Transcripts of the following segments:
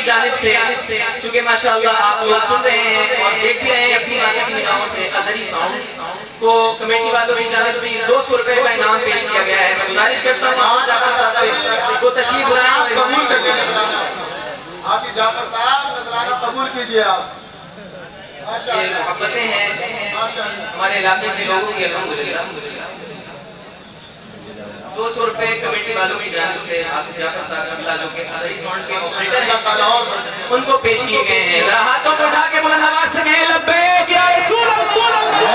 کی جانب سے چونکہ ماشاءاللہ آپ لوگ سن رہے ہیں اور دیکھ بھی رہے ہیں اپنی ماں کی نگاہوں سے ازلی ساؤنڈ کو کمیٹی والوں کی جانب سے 200 روپے کا انعام پیش کیا گیا ہے. میں گزارش کرتا ہوں آپ جعفر صاحب سے وہ تشریف لائیں قبول کر لیں آپ کی جعفر صاحب نذرانہ قبول کیجئے آپ. یہ محبتیں ہیں ہمارے علاقے کے لوگوں کی الحمدللہ. 200 روپے کمیٹی والوں کی جانب سے آپ جعفر صاحب قبلہ جو کہ ازلی ساؤنڈ کے آپریٹر ہیں ان کو پیش کیے گئے ہیں. ذرا ہاتھوں کو اٹھا کے بلند آواز سے کہیں لبیک یا رسول اللہ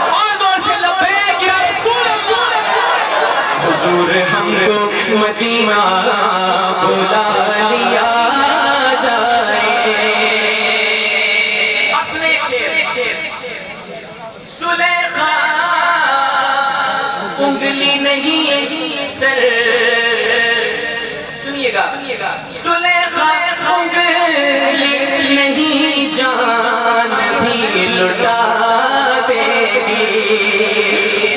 اور زور سے لبیک یا رسول اللہ. حضور ہم کو مدینہ بلا لیا جائے. اب سنے ایک شعر زلیخا انگلی نہیں سر سنیے گا زلیخا انگلی نہیں جان بھی لٹا دے گی.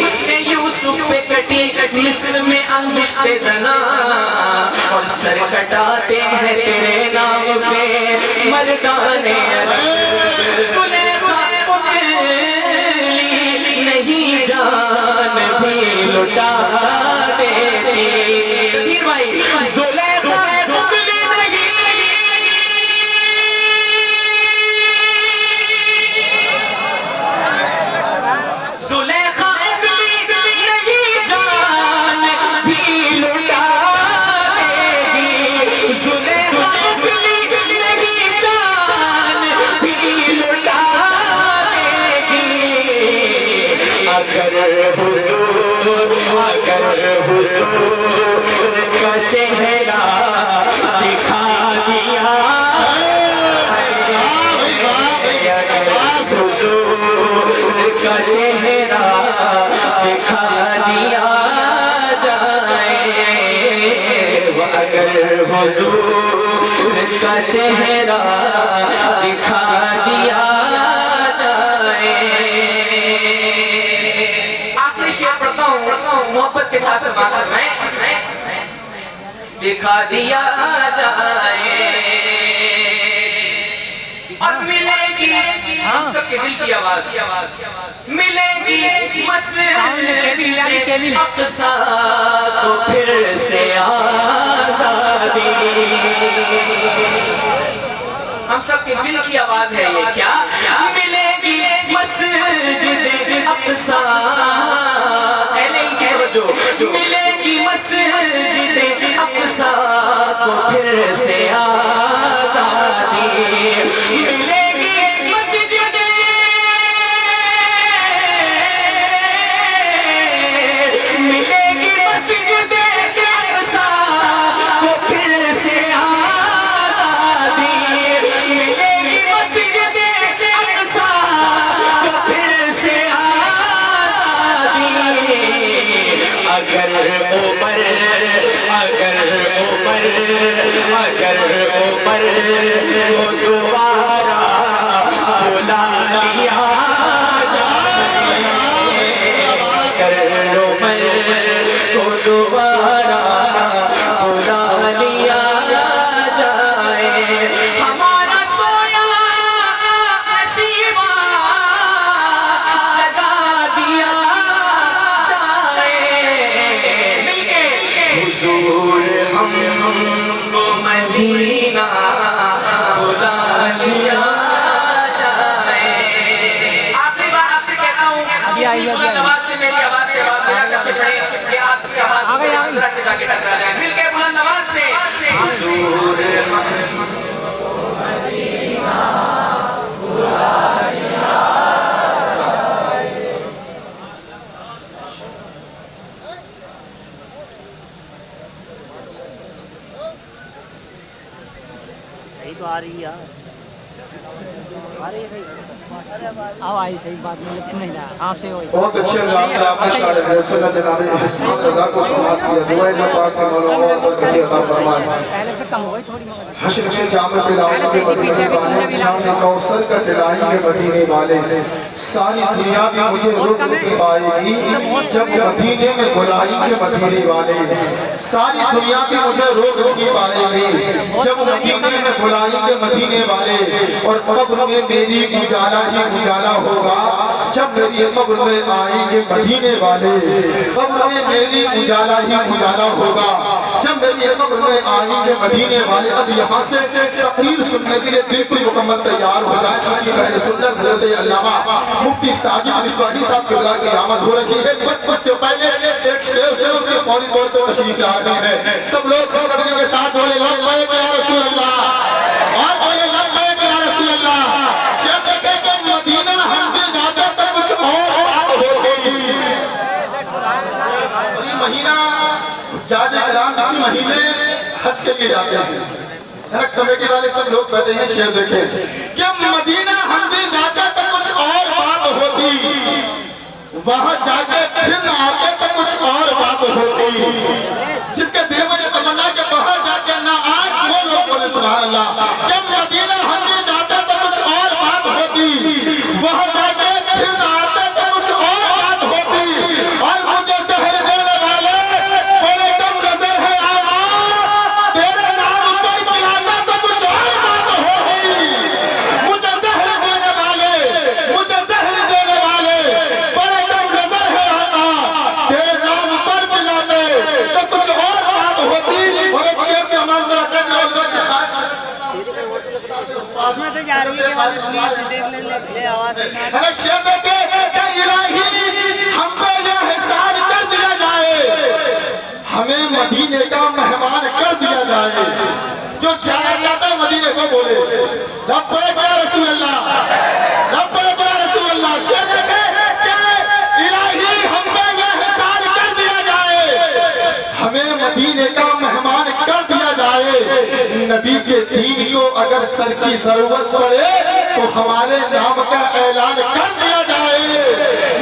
اس نے یوسف پہ کٹی مصر میں انگشت زنا اور سر کٹاتے ہیں تیرے نام پہ مردان زلیخا انگلی نہیں جان بھی لٹا دے گی. پیر بھائی زلیخا انگلی نہیں زلیخا انگلی نہیں جان بھی لٹا دے گی. زلیخا انگلی نہیں جان بھی لٹا دے گی. اگر حضور کا چہرہ دکھا دیا حضور کا چہرہ دکھا دیا جائے. اگر حضور کا چہرہ دکھا دیا جائے. آخری شعر پڑھتا ہوں محبت کے ساتھ سماعت میں دکھا دیا جائے اور ملے گی ہم سب کے دل کی آواز ملے گی مسجد اقصی کو پھر سے آزادی. ہم سب کے دل کی آواز ہے یہ کیا ملے گی مسجد اقصی ملے گی مسجد اقصی کو پھر سے آزادی. ملے گی مسجد ملے گی مسجد اقصی کو پھر سے آزادی. ملے گی مسجد اقصی کو پھر سے آزادی. اگر عمر کو دوبارہ بلا لیا جائے. اگر عمر کو دوبارہ بلا لیا جائے. ہمارا سویا نصیبہ جگا دیا جائے. مل کے حضور ہم کو مدینہ بلا لیا جائے. آخری بار آپ سے کہتا ہوں بلند آواز سے میری آواز سے بات بیان کرتے تھے کہ آپ کی آواز ذرا سے جا کے ٹکرا جائے. مل کے بلند آواز سے حضور ہم کو مدینہ بلا لیا جائے. صحیح تو آ رہی ہے آ رہی ہے اب آئی صحیح بات نہیں آپ سے ہوئی. بہت اچھے انداز میں آپ نے شاعر سنت جناب احسان رضا کو سماعت کیا. دعائیں اللہ پاک سے مولا اور کبھی عطا فرمائے. پہلے سے کم ہو گئی تھوڑی مگر حشر کے جامع پہ لاؤں کے مدینے والے شام کوثر کا دلائیں کے مدینے والے ساری دنیا بھی مجھے روک نہیں پائے گی جب مدینے میں بلائیں گے مدینے والے، ساری دنیا بھی مجھے روک نہیں پائے گی جب مدینے میں بلائیں گے مدینے والے، اور قبر میں میری اجالا ہی اجالا ہوگا جب میری قبر میں آئیں گے مدینے والے، قبر میں میری اجالا ہی اجالا ہوگا جب میری قبر میں آئیں گے مدینے والے۔ اب یہاں سے تقریر سننے کے لیے بالکل مکمل تیار ہو جائے، چونکہ اہل سنت حضرت علامہ مفتی ساجد مصباحی صاحب سے بلا کی آمد ہو رہی ہے۔ بس سے پہلے ایک شعر سے اس کے فوری طور پر تشریف لا رہے ہیں، سب لوگ سب کے ساتھ بولے لبیک یا رسول اللہ، اور بولے لبیک یا رسول اللہ۔ شعر دیکھیں کہ مدینہ ہم بھی جاتے تو کچھ اور بات ہوگی۔ اور یہ مہینہ حجاج کرام اسی مہینے حج کے لیے جاتے ہیں، کمیٹی والے سب لوگ بیٹھے ہیں۔ شعر دیکھیں کہ مدینہ ہم بھی جاتے تو کچھ اور بات ہوتی، وہاں جا کے پھر نہ آتے تو کچھ اور بات ہوتی، جس کے دل میں یہ تمنا کہ وہاں جا کے نہ آئے وہ لوگ بولے سبحان اللہ۔ کہ مدینہ ہم بھی جاتے تو کچھ اور بات ہوتی، وہاں جا کے پھر نہ آتے تو کچھ اور بات ہوتی، اور مجھے زہر دینے والے بڑے کم نظر ہے آمان، تیرے نام پر پلاتا تو کچھ اور بات ہوتی، مجھے زہر دینے والے بڑے کم نظر ہے آمان، تیرے نام پر پلاتے تو کچھ اور بات ہوتی۔ اور ایک شعر سے ہمارے اندر آتے ہیں اس میں تو جا رہی ہے والی پلیز دیکھ لے آواز ارے شعر دیکھیں کہ الہی ہم پہ یہ احسان کر دیا جائے، ہمیں مدینے کا مہمان کر دیا جائے، جو جانا چاہتا ہے مدینے کو بولے لبیک یا رسول اللہ، لبیک یا رسول اللہ۔ شعر دیکھیں کہ الہی ہم پہ یہ احسان کر دیا جائے، ہمیں مدینے کا مہمان کر دیا جائے، نبی کے دین کو اگر سر کی ضرورت پڑے تو ہمارے نام کا اعلان کر دیا جائے،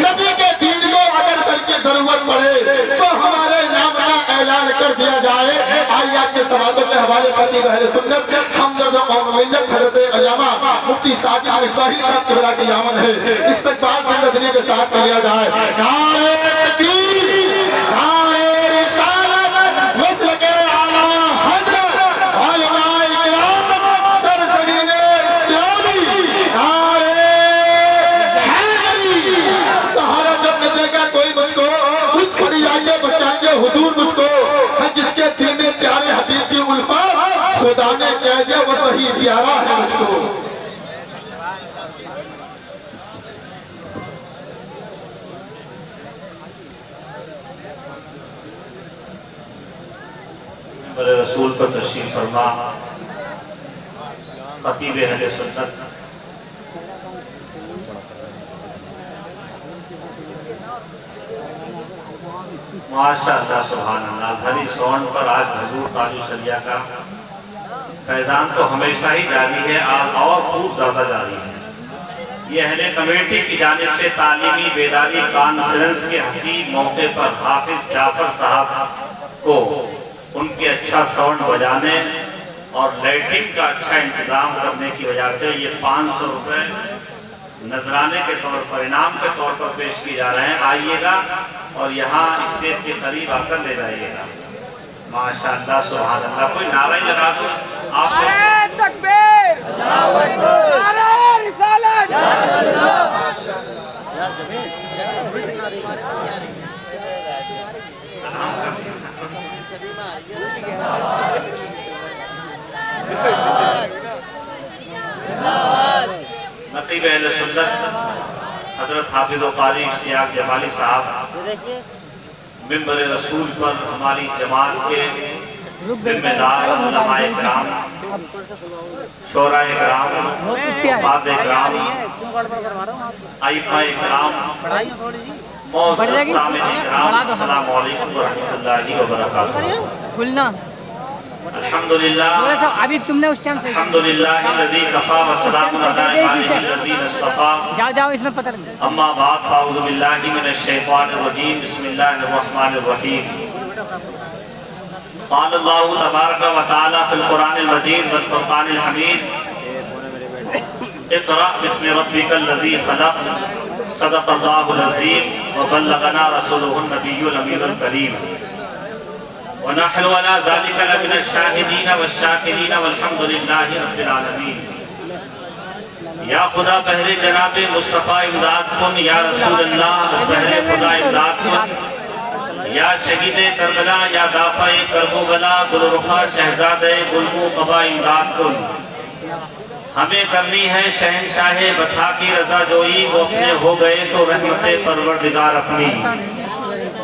نبی کے دین کو اگر سر کی ضرورت پڑے تو ہمارے نام کا اعلان کر دیا جائے۔ آئیے آپ کے سوالوں کے حوالے خطیب اہل سنت ہمدرد قوم ملت حضرت علامہ مفتی ساجد مصباحی صاحب سے بلا کی آمد ہے، استقبال سے مدنی کے ساتھ کیا جائے۔ نعرہ تکبیر، نعرہ رسالت، مسلک اعلیٰ حضرت علماء کرام سرزمین اسلامی، نعرہ حیدری۔ سہارا جب نہ دے گا کوئی مجھ کو، اس کھڑی آئیے بچائیں گے حضور مجھ کو، جس کے دل میں پیارے حبیب کی الفت خدا نے کہہ دیا وہ وہی پیارا ہے مجھ کو۔ برے رسول پر تشریف فرما خطیب اہل سنت ماشاءاللہ سبحان اللہ، ظہری سون پر آج حضور تاج الشریعہ کا فیضان تو ہمیشہ ہی جاری ہے اور خوب زیادہ جاری ہے۔ یہ اہل کمیٹی کی جانب سے تعلیمی بیداری کانفرنس کے حسین موقع پر حافظ جعفر صاحب کو ان کے اچھا ساؤنڈ بجانے اور لائٹنگ کا اچھا انتظام کرنے کی وجہ سے یہ 500 روپے نذرانے کے طور پر انعام کے طور پر پیش کی جا رہے ہیں۔ آئیے گا اور یہاں اسٹیج کے قریب آ کر لے جائیے گا۔ ماشاءاللہ سبحان اللہ، کوئی نعرہ ہی لگا دو آپ کو۔ نعرہ تکبیر، نعرہ رسالت، نقیب اہل سنت حضرت حافظ و قاری اشتیاق جمالی صاحب ممبر رسول پر ہماری جماعت کے ذمہ دار علماء کرام، شورا کرام، حفاظ کرام، ائمہ کرام، معزز سامعین کرام، السلام علیکم ورحمۃ اللہ وبرکاتہ۔ الحمدللہ ابھی تم نے اس ٹائم سے الحمدللہ الذی کفا والسلام علی عبادہ الذین اصطفی، جاؤ اس میں پتہ لگ جائے۔ اما بعد فاعوذ باللہ من الشیطان الرجیم، بسم اللہ الرحمن الرحیم۔ قال اللہ تبارک و تعالی فی القرآن المجید والفرقان الحمید، اقرأ بسم ربک الذی خلق صدق اللہ العظیم وبلغنا رسولہ النبی الامین الکریم ونحن على ذلك لمن الشاہدین والشاکرین والحمد للہ رب العالمین۔ یا خدا بہر جناب مصطفیٰ امداد کن، یا رسول اللہ اس بہر خدا امداد کن، یا شہید کربلا یا دافع کرب و بلا گل رخا شہزاد گلبو قبا امداد کن۔ ہمیں کرنی ہے شہنشاہ بطحا کی رضا جوئی، وہ اپنے ہو گئے تو رحمت پروردگار اپنی،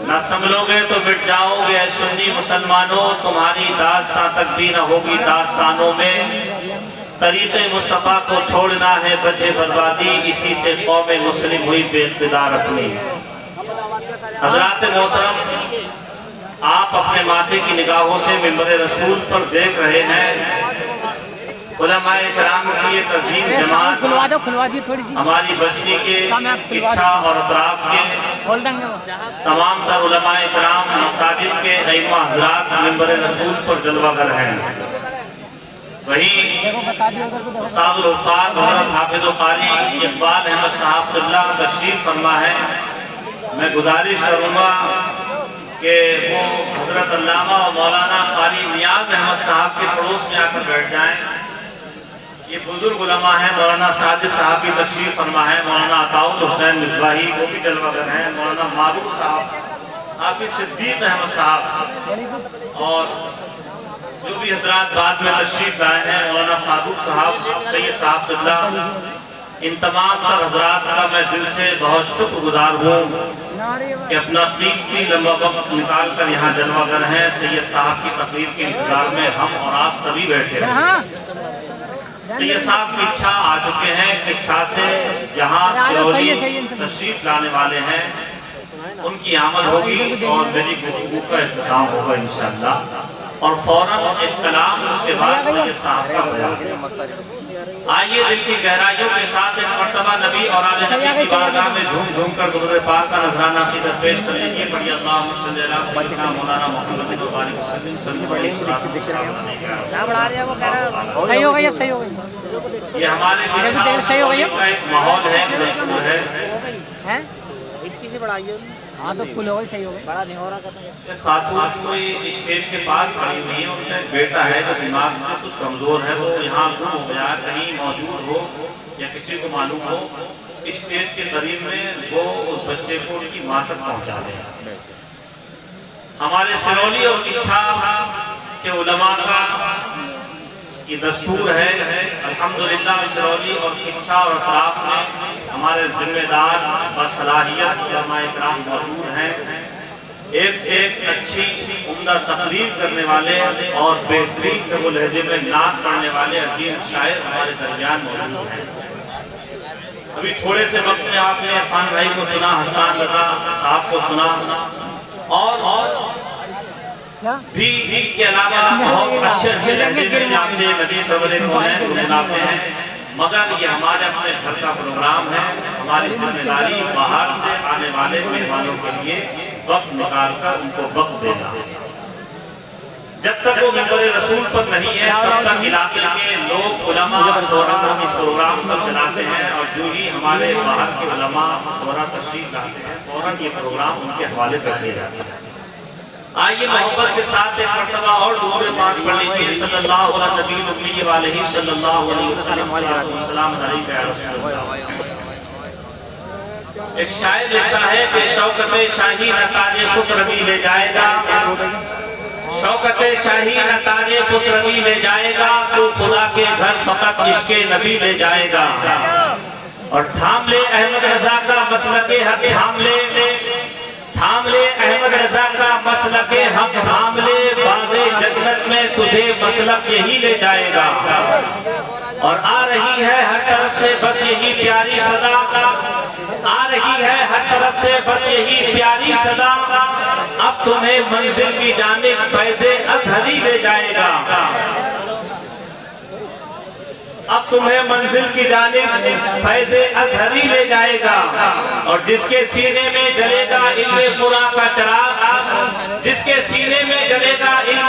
نہ سنبھلو گے تو مٹ جاؤ گے اے سنی مسلمانوں، تمہاری داستان تک بھی نہ ہوگی داستانوں میں، طریق مصطفیٰ کو چھوڑنا ہے بچے بربادی، اسی سے قوم مسلم ہوئی بے اقتدار اپنی۔ حضرات محترم، آپ اپنے ماتھے کی نگاہوں سے منبر رسول پر دیکھ رہے ہیں علماء کرام کی ایک عظیم جماعت ہماری بستی کے اچھا اور اطراف کے تمام تر علماء کرام مساجد کے ائمہ حضرات منبر رسول پر جلوہ گر ہیں۔ وہی استاد الحفاظ حضرت حافظ و قاری اقبال احمد صاحب اللہ تشریف فرما ہے۔ میں گزارش کروں گا کہ وہ حضرت علامہ و مولانا قاری نیاز احمد صاحب کے پڑوس میں آ کر بیٹھ جائیں۔ یہ بزرگ علماء ہیں، مولانا صادق صاحب کی تشریف فرما ہے، مولانا عطاؤل حسین مصباحی وہ بھی جلوہ گر ہیں، مولانا معروف صاحب، حافظ صدیق احمد صاحب، اور جو بھی حضرات بعد میں تشریف لائے ہیں، مولانا فاروق صاحب، سید صاحب قبلہ، ان تمام تر حضرات کا میں دل سے بہت شکر گزار ہوں کہ اپنا قیمتی لمبا وقت نکال کر یہاں جلوہ گر ہیں۔ سید صاحب کی تقریر کے انتظار میں ہم اور آپ سبھی بیٹھے ہیں۔ سید صاحب کی اچھا آ چکے ہیں کہ اچھا سے جہاں سرولی تشریف لانے والے ہیں ان کی آمد ہوگی اور میری گفتگو کا اختتام ہوگا انشاءاللہ، اور فوراً ایک کلام اس کے بعد سید صاحب کا بیان۔ آئیے دل کی گہرائیوں کے ساتھ ایک مرتبہ نبی اور آل نبی کی بارگاہ میں جھوم جھوم کر درود پاک کا نذرانہ کی درپیش کر لیجیے۔ پڑھیے اللہم صلی علی سیدنا مولانا محمد مبارک وسلم صلی اللہ علیہ وسلم۔ صحیح ہو گئی، اب صحیح ہو گئی۔ یہ ہمارے کا ایک ماحول ہے، دستور ہے۔ ہاں تو فل ہو گئی، صحیح ہو گئی، بڑا نہیں ہو رہا کہتا ہے۔ خاتون کوئی اسٹیج کے پاس کھڑی ہوئی ہے، ان کا ایک بیٹا ہے جو دماغ سے کچھ کمزور ہے، وہ یہاں گم ہو گیا، کہیں موجود ہو یا کسی کو معلوم ہو، اسٹیج کے قریب میں وہ اس بچے کو ان کی ماں تک پہنچا دے۔ ہمارے سرولی اور کچھا کے علماء کا یہ دستور ہے۔ الحمدللہ سرولی اور کچھا اور اطراف میں ہمارے ذمہ دار باصلاحیت علماء اکرام موجود ہیں، ایک سے ایک اچھی عمدہ تقریر کرنے والے اور بہترین طب لہجے میں نعت پڑھنے والے عظیم شاعر ہمارے درمیان موجود ہیں۔ ابھی تھوڑے سے وقت میں آپ نے عرفان بھائی کو سنا، حسان رضا صاحب کو سنا، اور بھی ان کے علاوہ بہت اچھے اچھے لہجے میں جانتے نبی صلی اللہ علیہ وسلم بناتے ہیں، مگر یہ ہمارے اپنے گھر کا پروگرام ہے۔ ہماری ذمہ داری باہر سے آنے والے مہمانوں کے لیے وقت نکال کر ان کو وقت دینا۔ جب تک وہ منبر رسول پر نہیں ہے تب تک علاقے کے لوگ علماء شورا اس پروگرام کو چلاتے ہیں، اور جو ہی ہمارے باہر کے علماء شورا تشریف لاتے ہیں فوراً یہ پروگرام ان کے حوالے کر دیا جاتا ہے۔ آئیے محبت کے ساتھ ایک مرتبہ اور درود پاک پڑھ لیجیے۔ صلی اللہ علیہ نبی الامی وآلہ صلی اللہ علیہ وسلم، السلام علیکم یا رسول اللہ۔ ایک شاعر لکھتا ہے کہ شوکت شاہی نہ تاج خسروی لے جائے گا، شوکت شاہی نہ تاج خسروی لے جائے گا، تو خدا کے گھر فقط عشق نبی لے جائے گا۔ اور تھام لے احمد رضا کا مسلک حق، تھام لے احمد رضا کا مسلک حق، تھام لے باغ جنت میں تجھے مسلک یہی لے جائے گا۔ اور آ رہی ہے ہر طرف سے بس یہی پیاری صدا، آ رہی ہے ہر طرف سے بس یہی پیاری صدا، اب تمہیں منزل کی جانب فیض ازہری لے جائے گا، اب تمہیں منزل کی جانب فیض ازہری لے جائے گا۔ اور جس کے سینے میں جلے گا علم قرآن کا چراغ، جس کے سینے میں جلے گا علم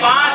5